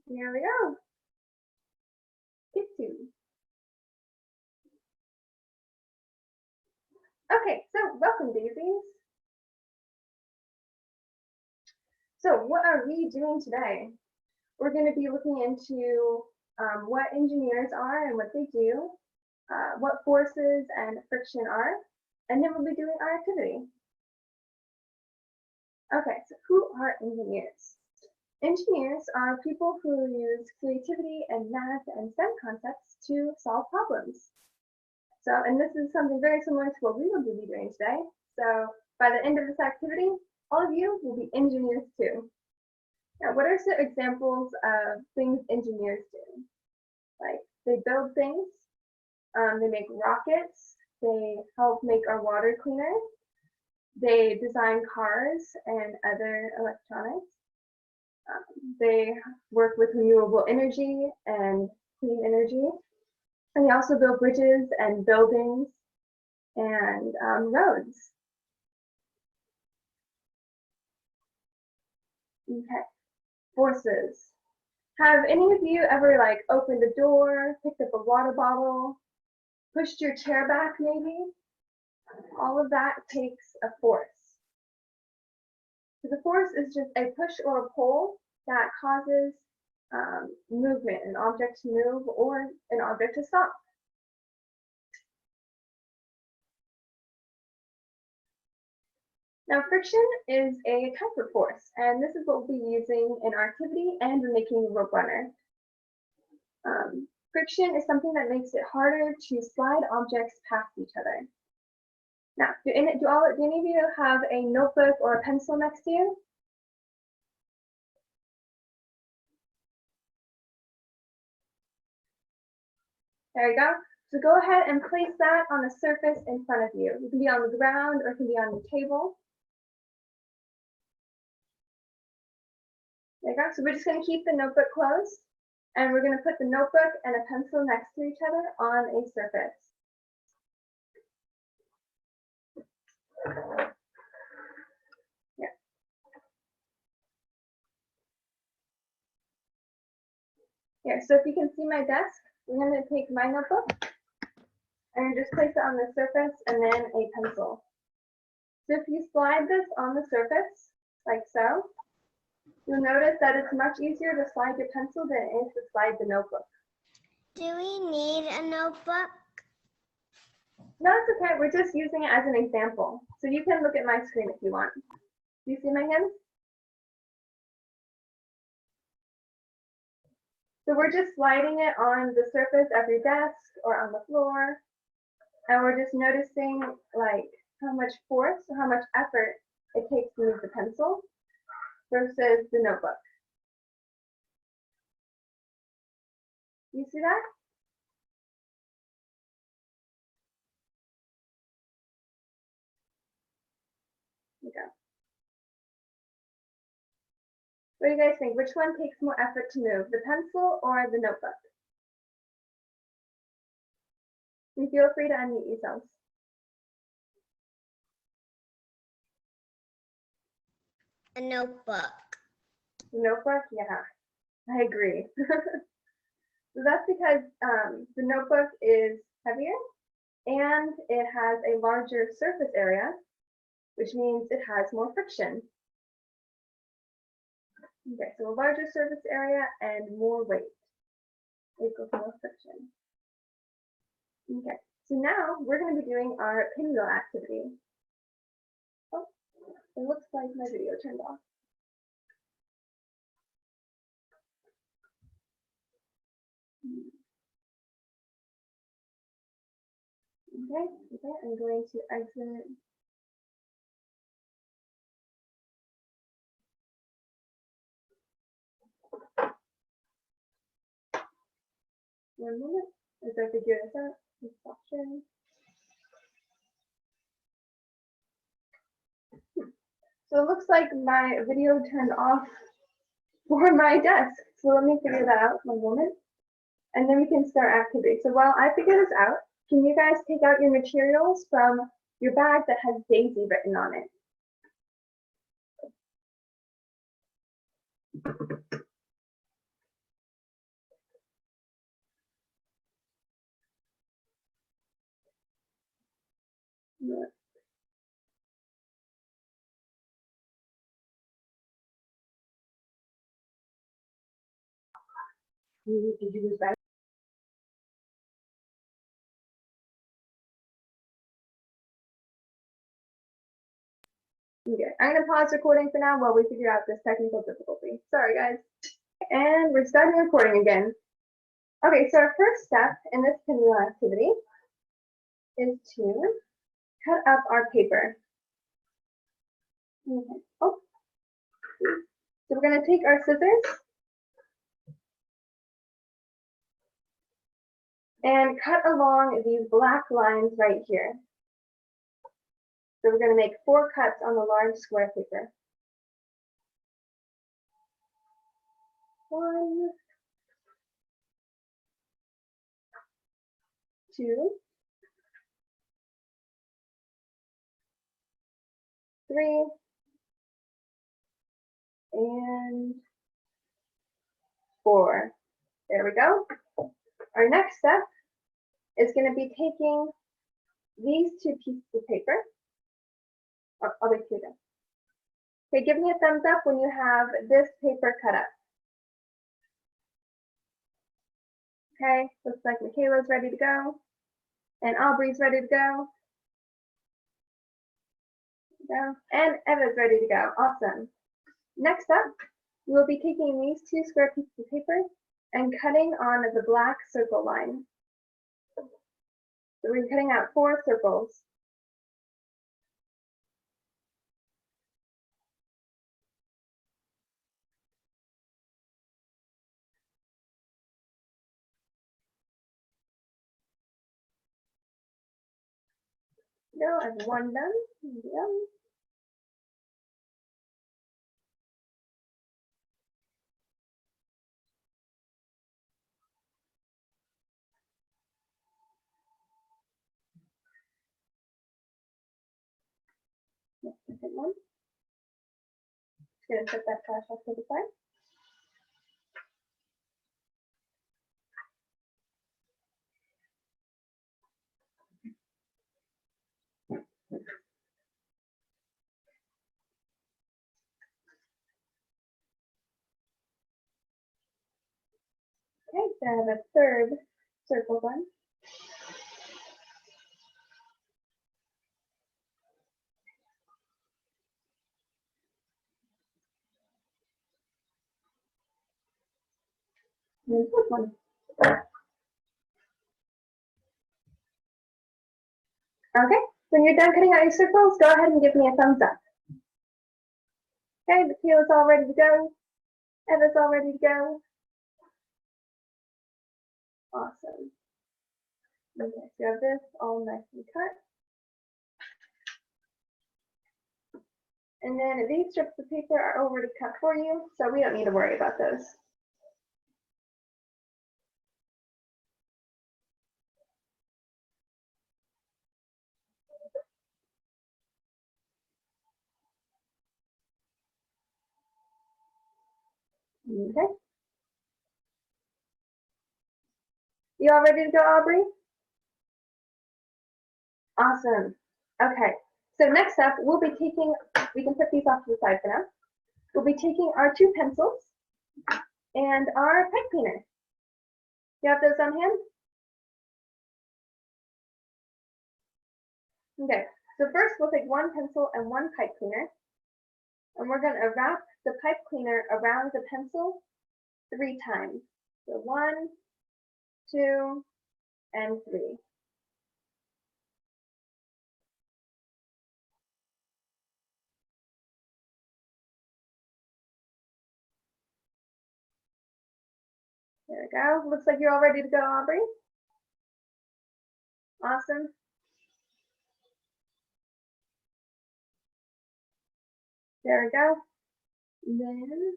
Here we go. Get to. Okay, so welcome, Daisies. So what are we doing today? We're going to be looking into what engineers are and what they do, what forces and friction are, and then we'll be doing our activity. Okay, so who are engineers? Engineers are people who use creativity and math and STEM concepts to solve problems. So, and this is something very similar to what we will be doing today. So by the end of this activity, all of you will be engineers too. Now, what are some examples of things engineers do? Like they build things, they make rockets, they help make our water cleaner, they design cars and other electronics, they work with renewable energy and clean energy, and they also build bridges and buildings and roads. Okay, forces. Have any of you ever like opened a door, picked up a water bottle, pushed your chair back maybe? All of that takes a force. So the force is just a push or a pull that causes movement, an object to move or an object to stop. Now, friction is a type of force, and this is what we'll be using in our activity and in making a rope runner. Friction is something that makes it harder to slide objects past each other. Now, do any of you have a notebook or a pencil next to you? There you go. So go ahead and place that on a surface in front of you. It can be on the ground or it can be on the table. There you go. So we're just going to keep the notebook closed, and we're going to put the notebook and a pencil next to each other on a surface. Yeah. Here, so if you can see my desk, I'm going to take my notebook and just place it on the surface and then a pencil. So if you slide this on the surface, like so, you'll notice that it's much easier to slide your pencil than it is to slide the notebook. Do we need a notebook? No, it's okay. We're just using it as an example. So you can look at my screen if you want. Do you see my hands? So we're just sliding it on the surface of your desk or on the floor. And we're just noticing like how much force or how much effort it takes to move the pencil versus the notebook. You see that? There you go. What do you guys think? Which one takes more effort to move, the pencil or the notebook? And feel free to unmute yourselves. A notebook. The notebook? Yeah, I agree. So that's because the notebook is heavier and it has a larger surface area, which means it has more friction. Okay, so a larger surface area and more weight equals more friction. Okay, so now we're going to be doing our pinwheel activity. Oh, it looks like my video turned off. Okay, I'm going to exit. One moment, as I figure this out. This option. So it looks like my video turned off for my desk. So let me figure that out one moment. And then we can start activity. So while I figure this out, can you guys take out your materials from your bag that has Daisy written on it? Did you lose that? Okay, I'm gonna pause recording for now while we figure out this technical difficulty. Sorry, guys. And we're starting recording again. Okay, so our first step in this pinwheel activity is to cut up our paper. Okay. Oh. So we're gonna take our scissors and cut along these black lines right here. So we're going to make 4 cuts on the large square paper. 1, 2, 3, and 4. There we go. Our next step is going to be taking these 2 pieces of paper. Oh, I'll make two then. Okay, give me a thumbs up when you have this paper cut up. Okay, looks like Michaela's ready to go. And Aubrey's ready to go. And Eva's ready to go. Awesome. Next up, we'll be taking these 2 square pieces of paper and cutting on the black circle line. So we're cutting out 4 circles. Go, I have 1 done. Yep. Second one. Just gonna put that trash off to the side. Okay, so I have a 3rd circle done. And then 4th one. Okay, when you're done cutting out your circles, go ahead and give me a thumbs up. Okay, the peel is all ready to go. Eva's all ready to go. Awesome. Okay, so you have this all nice and cut. And then these strips of paper are already cut for you, so we don't need to worry about those. Okay. You all ready to go, Aubrey? Awesome. Okay, so next up, we'll be taking, we can put these off to the side for now. We'll be taking our 2 pencils and our pipe cleaner. You have those on hand? Okay, so first we'll take 1 pencil and 1 pipe cleaner, and we're going to wrap the pipe cleaner around the pencil 3 times. So 1, 2, and 3. There we go. Looks like you're all ready to go, Aubrey. Awesome. There we go. And then,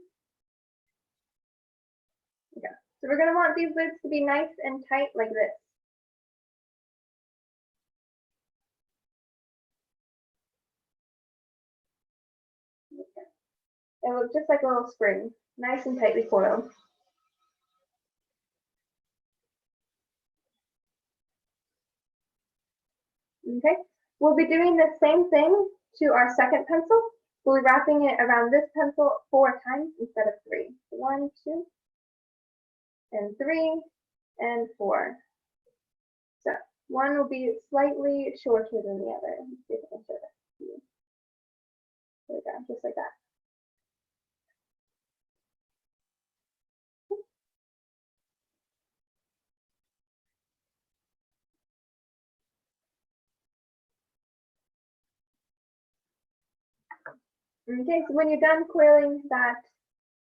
okay. So we're going to want these lids to be nice and tight like this. Okay. It looks just like a little spring, nice and tightly coiled. Okay, We'll be doing the same thing to our second pencil. We'll be wrapping it around this pencil 4 times instead of 3. 1, 2, and 3, and 4. So one will be slightly shorter than the other. Let's see if I can show that to you. There we go, just like that. Okay, so when you're done coiling that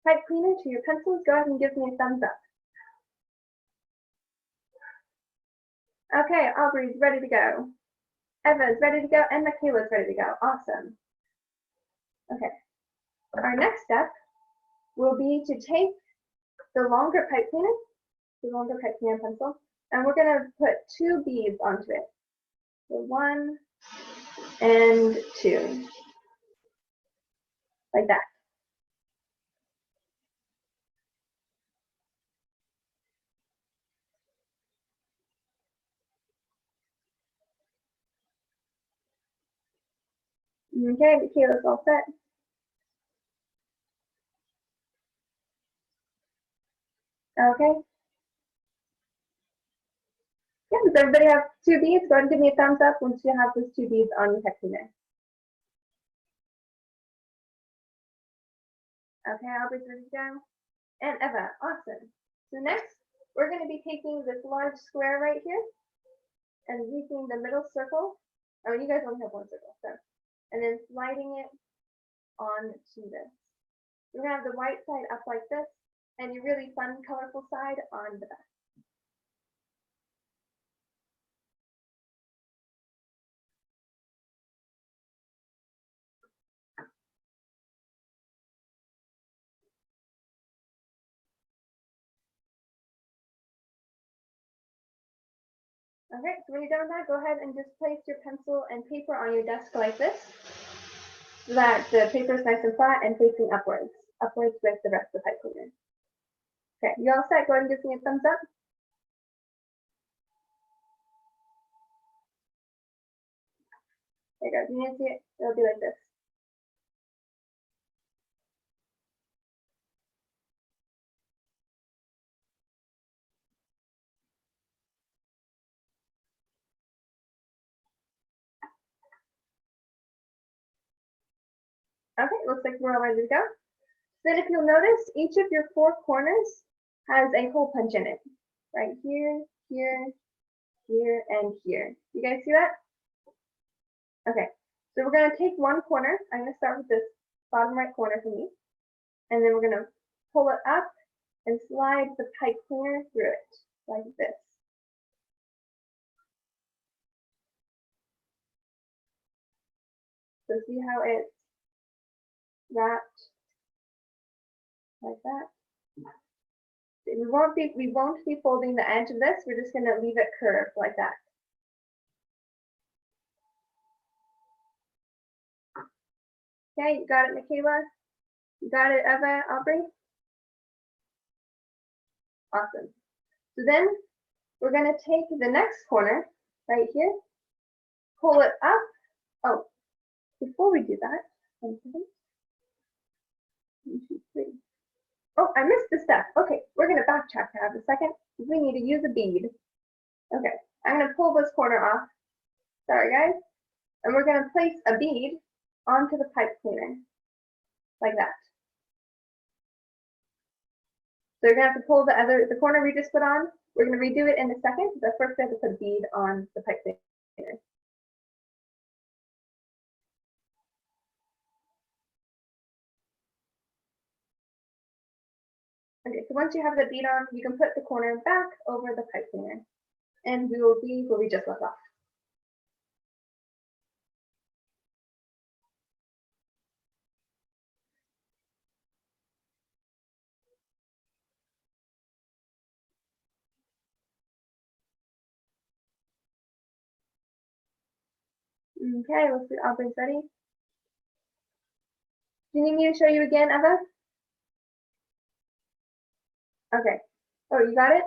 pipe cleaner to your pencils, go ahead and give me a thumbs up. Okay, Aubrey's ready to go. Eva's ready to go, and Michaela's ready to go. Awesome. Okay, our next step will be to take the longer pipe cleaner, the longer pipe cleaner pencil, and we're gonna put 2 beads onto it. So 1 and 2, like that. Okay, Michaela's all set. Okay. Yeah, does everybody have 2 beads? Go ahead and give me a thumbs up once you have those 2 beads on your pipe cleaner. Okay, Aubrey's ready to go. And Eva, awesome. So next, we're going to be taking this large square right here and using the middle circle. Oh, you guys only have 1 circle, so. And then sliding it onto this. We're going to have the white side up like this, and your really fun, colorful side on the back. Okay, so when you're done with that, go ahead and just place your pencil and paper on your desk like this, so that the paper is nice and flat and facing upwards with the rest of the pipe cleaner. Okay, you all set? Go ahead and give me a thumbs up. There you go. You need to see it? It'll be like this. Okay, looks like we're all ready to go. Then if you'll notice, each of your 4 corners has a hole punch in it. Right here, here, here, and here. You guys see that? Okay, so we're going to take 1 corner. I'm going to start with this bottom right corner for me. And then we're going to pull it up and slide the pipe cleaner through it, like this. So see how it's wrapped like that. We won't be folding the edge of this. We're just going to leave it curved like that. Okay, you got it, Michaela? You got it, Eva, Aubrey? Awesome. So then we're going to take the next corner right here, pull it up. Oh, before we do that, 1 second. 1, 2, 3. Oh, I missed the step. Okay, we're going to backtrack for a second. We need to use a bead. Okay, I'm going to pull this corner off. Sorry, guys. And we're going to place a bead onto the pipe cleaner, like that. So you're going to have to pull the corner we just put on. We're going to redo it in a second, but first we have to put a bead on the pipe cleaner. Okay, so once you have the bead on, you can put the corner back over the pipe cleaner, and we will be where we just left off. Okay, let's see, Aubrey's ready. Do you need me to show you again, Eva? Okay. Oh, you got it?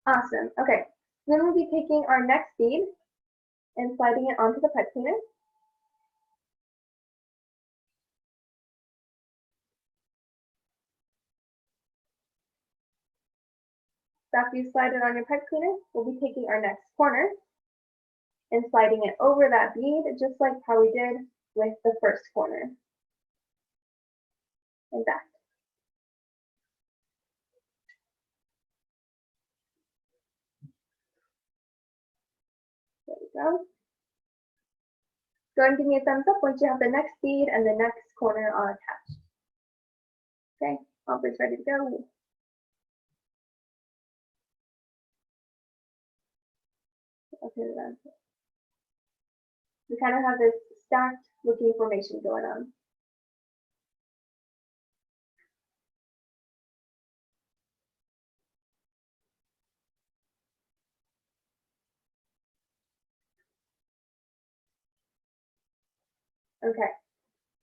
Awesome. Okay. Then we'll be taking our next bead, and sliding it onto the pipe cleaner. So after you slide it on your pipe cleaner, we'll be taking our next corner and sliding it over that bead, just like how we did with the first corner, like that. There we go. Go ahead and give me a thumbs up once you have the next bead and the next corner are attached. Okay, all is ready to go. Okay, we kind of have this stacked looking formation going on. Okay,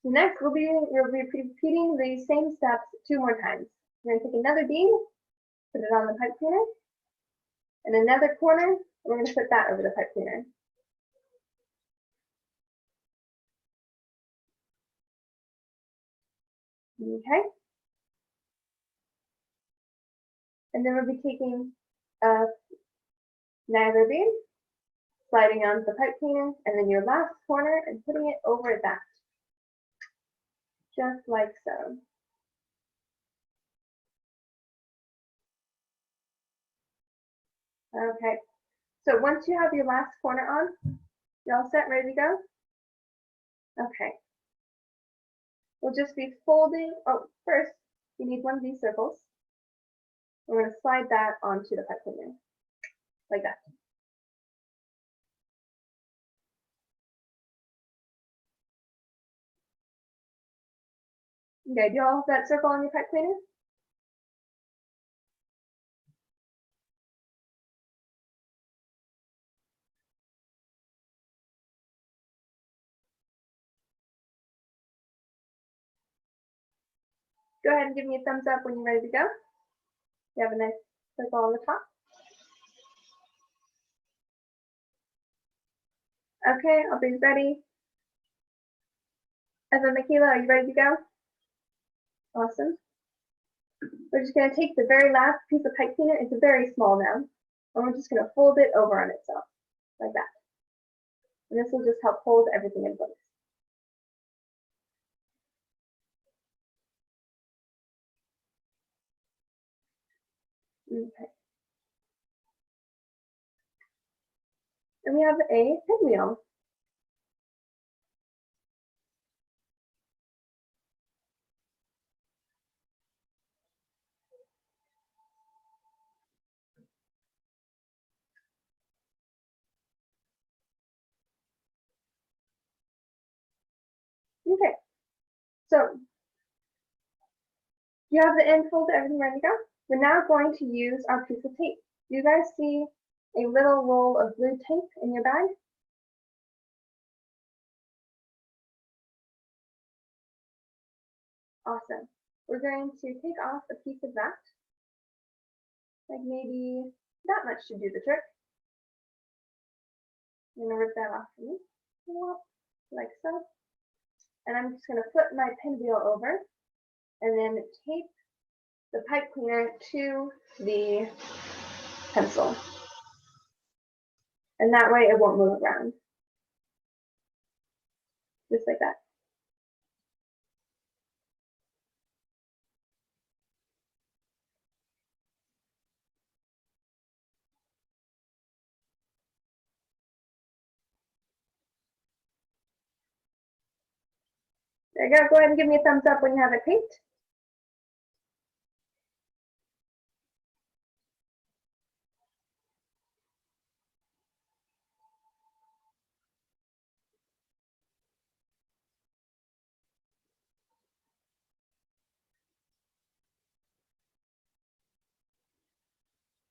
so next we'll be repeating these same steps 2 more times. We're going to take another bead, put it on the pipe cleaner, and another corner, and we're going to put that over the pipe cleaner. Okay. And then we'll be taking another bead, sliding onto the pipe cleaner, and then your last corner and putting it over that. Just like so. Okay. So once you have your last corner on, you all set, ready to go? Okay. We'll just be folding. Oh, first, you need one of these circles. We're going to slide that onto the pipe cleaner, like that. Okay, do you all have that circle on your pipe cleaner? Go ahead and give me a thumbs up when you're ready to go. You have a nice circle on the top. Okay, everybody's ready. Eva, Michaela, are you ready to go? Awesome. We're just going to take the very last piece of pipe cleaner. It's very small now. And we're just going to fold it over on itself, like that. And this will just help hold everything in place. Okay. And we have a pinwheel. Okay. So you have the end folded, everything ready to go? We're now going to use our piece of tape. Do you guys see a little roll of blue tape in your bag? Awesome. We're going to take off a piece of that. Like maybe that much should do the trick. I'm going to rip that off for me, like so. And I'm just going to flip my pinwheel over and then tape the pipe cleaner to the pencil. And that way it won't move around. Just like that. There you go. Go ahead and give me a thumbs up when you have it taped.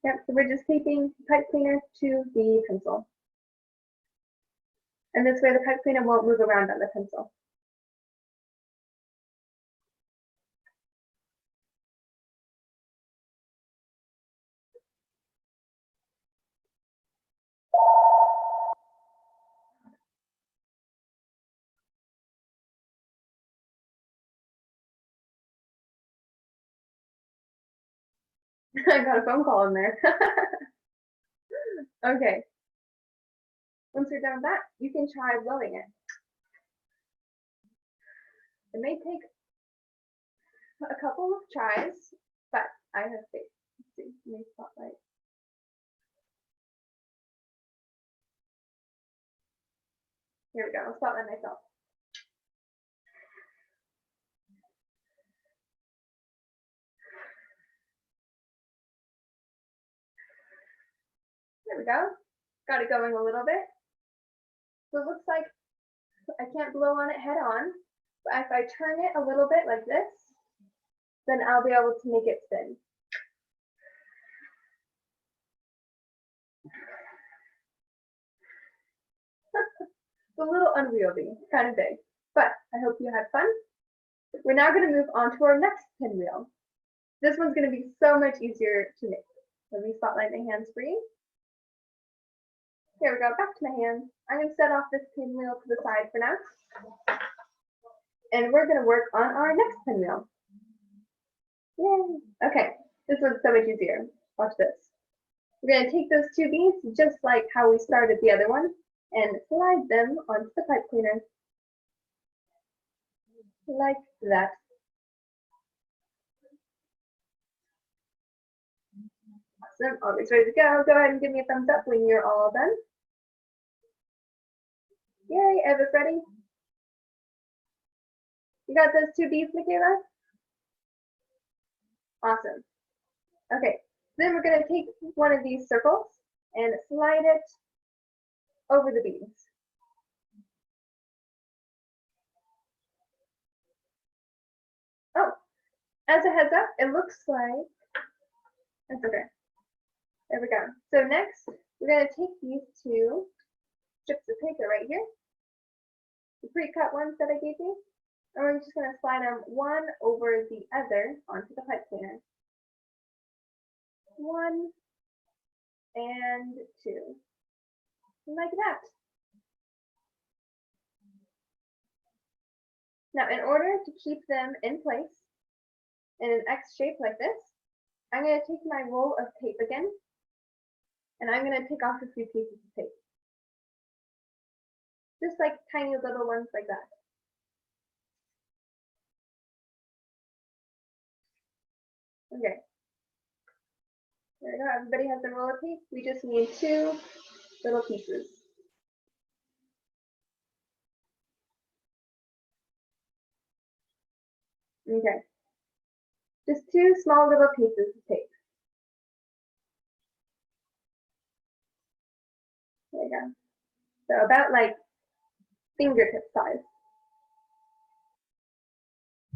Yep, so we're just taping pipe cleaner to the pencil. And this way the pipe cleaner won't move around on the pencil. I got a phone call in there. Okay. Once you're done with that, you can try blowing it. It may take a couple of tries, but I have faith. Let's see, let me spotlight. Here we go, I'll spotlight myself. There we go. Got it going a little bit. So it looks like I can't blow on it head on, but if I turn it a little bit like this, then I'll be able to make it spin. It's a little unwieldy, kind of big, but I hope you had fun. We're now going to move on to our next pinwheel. This one's going to be so much easier to make. Let me spotlight my hands for you. Here we go, back to my hands. I'm going to set off this pinwheel to the side for now. And we're going to work on our next pinwheel. Yay! Okay, this one's so much easier. Watch this. We're going to take those two beads, just like how we started the other one, and slide them onto the pipe cleaner. Like that. Awesome, always ready to go. Go ahead and give me a thumbs up when you're all done. Yay, Eva's ready. You got those two beads, Michaela? Awesome. Okay, then we're going to take one of these circles and slide it over the beads. Oh, as a heads up, it looks like, that's okay. There we go. So next, we're going to take these two strips of paper right here, the pre-cut ones that I gave you, and we're just going to slide them one over the other onto the pipe cleaner. One and two, like that. Now, in order to keep them in place in an X shape like this, I'm going to take my roll of tape again, and I'm going to take off a few pieces of tape. Just like tiny little ones like that. Okay. There we go. Everybody has their roll of tape. We just need two little pieces. Okay. Just two small little pieces of tape. There you go. So about like fingertip size.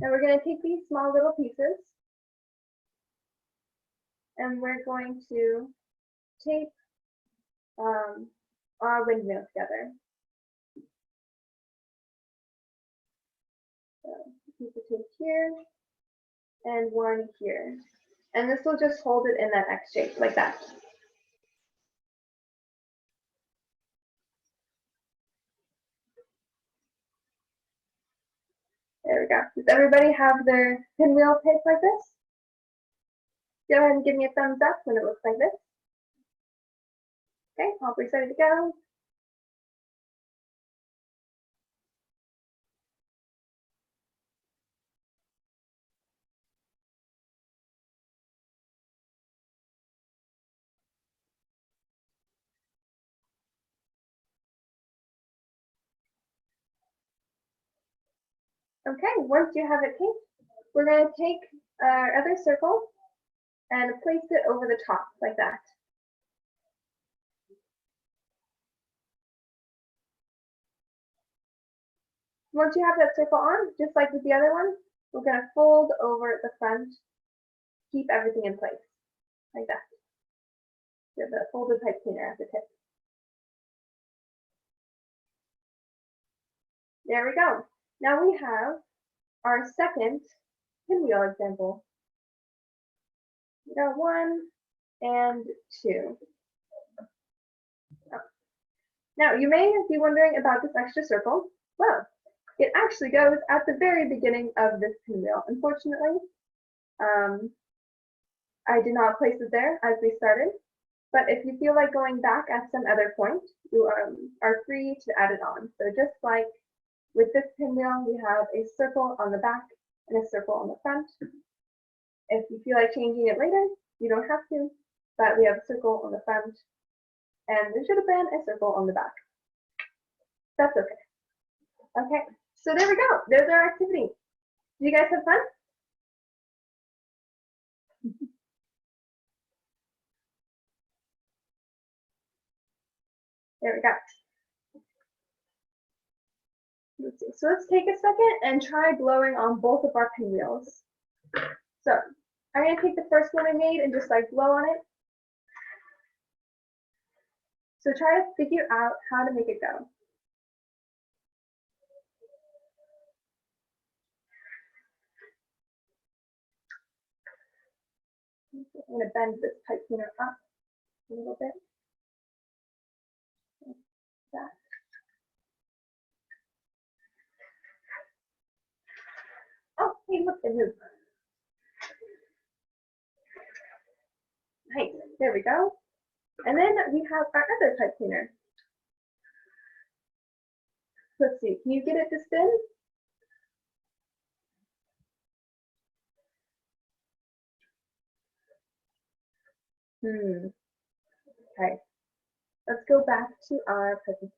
Now we're going to take these small little pieces and we're going to tape our windmill together. So a piece of tape here and one here. And this will just hold it in that X shape like that. There we go. Does everybody have their pinwheel tape like this? Go ahead and give me a thumbs up when it looks like this. Okay, all ready to go. Okay, once you have it taped, we're going to take our other circle and place it over the top like that. Once you have that circle on, just like with the other one, we're going to fold over the front, keep everything in place, like that. You have the folded pipe cleaner at the tip. There we go. Now we have our second pinwheel example. We got one and two. Oh. Now you may be wondering about this extra circle. Well, it actually goes at the very beginning of this pinwheel. Unfortunately, I did not place it there as we started, but if you feel like going back at some other point, you are free to add it on. So just like with this pinwheel, we have a circle on the back and a circle on the front. If you feel like changing it later, you don't have to, but we have a circle on the front, and there should have been a circle on the back. That's okay. Okay, so there we go. There's our activity. Did you guys have fun? There we go. Let's see. So let's take a second and try blowing on both of our pinwheels. So I'm going to take the first one I made and just like blow on it. So try to figure out how to make it go. I'm going to bend this pipe cleaner up a little bit. Like that. Oh, hey, look, it moved. Nice, there we go. And then we have our other pipe cleaner. Let's see, can you get it to spin? Okay, let's go back to our presentation.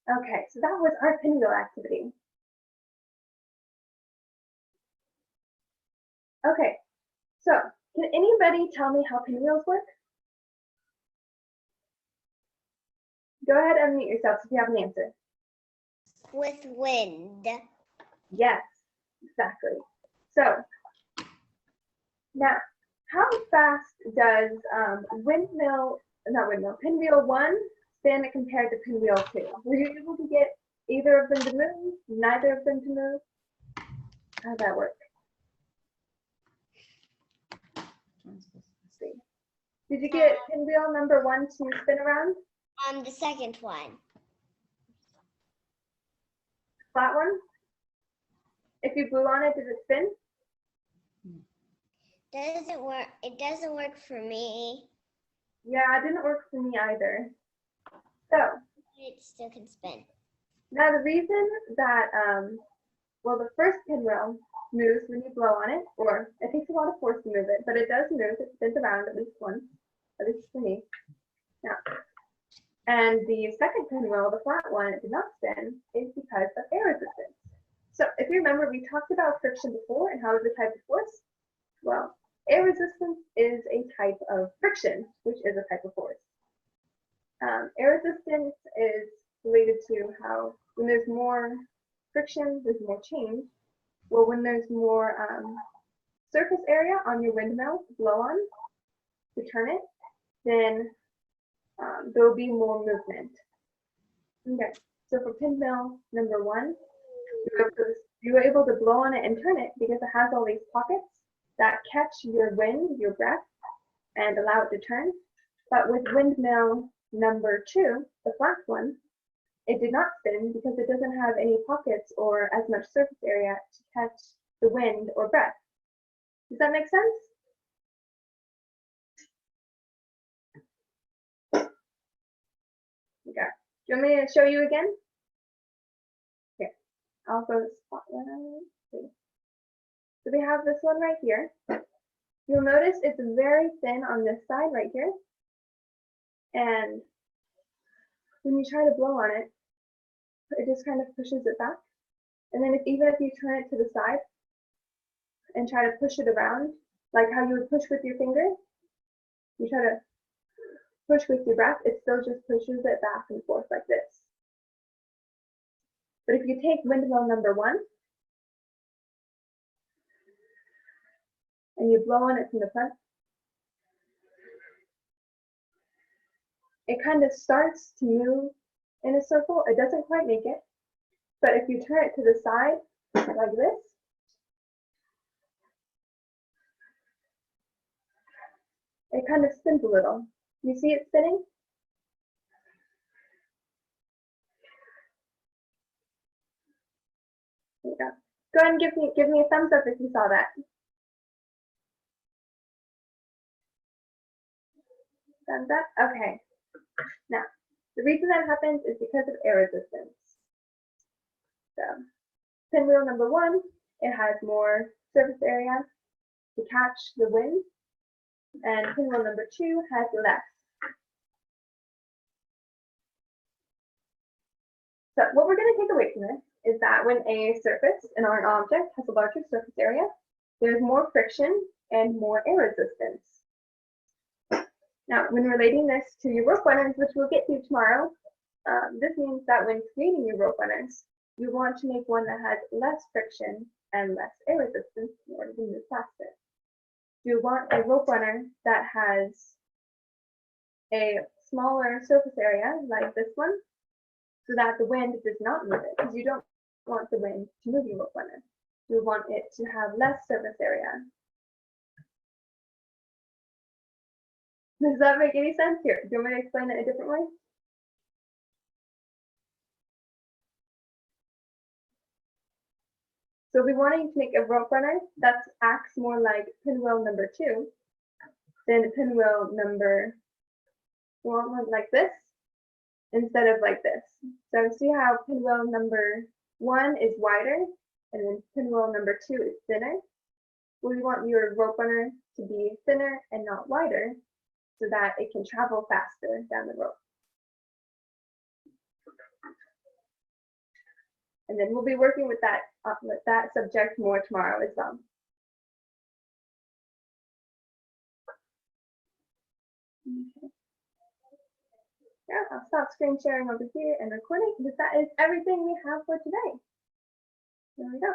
Okay, so that was our pinwheel activity. Okay, so can anybody tell me how pinwheels work? Go ahead and unmute yourself if you have an answer. With wind. Yes, exactly. So now, how fast does pinwheel 1 spin compared to pinwheel 2? Were you able to get either of them to move, neither of them to move? How does that work? Let's see. Did you get pinwheel number 1 to spin around? The second one. Flat one? If you blew on it, did it spin? Doesn't work. It doesn't work for me. Yeah, it didn't work for me either. So It still can spin. now the reason that, well, the first pinwheel moves when you blow on it, or it takes a lot of force to move it, but it does move. It spins around at least once, at least for me. Now, and the second pinwheel, the flat one, it did not spin, is because of air resistance. So if you remember, we talked about friction before and how it's a type of force. Well, air resistance is a type of friction, which is a type of force. Air resistance is related to how when there's more friction, there's more change. Well, when there's more surface area on your windmill to blow on, to turn it, then there will be more movement. Okay, so for pinwheel number 1, you were able to blow on it and turn it because it has all these pockets that catch your wind, your breath, and allow it to turn. But with windmill number 2, the flat one, it did not spin because it doesn't have any pockets or as much surface area to catch the wind or breath. Does that make sense? Okay. Do you want me to show you again? Here, I'll go to spotlight. So we have this one right here. You'll notice it's very thin on this side right here. And when you try to blow on it, it just kind of pushes it back. And then even if you turn it to the side and try to push it around, like how you would push with your finger, you try to push with your breath, it still just pushes it back and forth like this. But if you take windmill number 1 and you blow on it from the front, it kind of starts to move in a circle. It doesn't quite make it, but if you turn it to the side like this, it kind of spins a little. You see it spinning? There you go. Go ahead and give me a thumbs up if you saw that. Thumbs up? Okay. Now, the reason that happens is because of air resistance. So, pinwheel number 1, it has more surface area to catch the wind, and pinwheel number 2 has less. So what we're going to take away from this is that when a surface and an object has a larger surface area, there's more friction and more air resistance. Now, when relating this to your rope runners, which we'll get to tomorrow, this means that when creating your rope runners, you want to make one that has less friction and less air resistance in order to move faster. You want a rope runner that has a smaller surface area like this one, so that the wind does not move it, because you don't want the wind to move your rope runner. You want it to have less surface area. Does that make any sense here? Do you want me to explain it a different way? So we're wanting to make a rope runner that acts more like pinwheel number 2 than pinwheel number 1, like this, instead of like this. So see how pinwheel number 1 is wider and then pinwheel number 2 is thinner? Well, we want your rope runner to be thinner and not wider so that it can travel faster down the rope. And then we'll be working with that subject more tomorrow as well. Okay. Yeah, I'll stop screen sharing over here and recording because that is everything we have for today. There we go.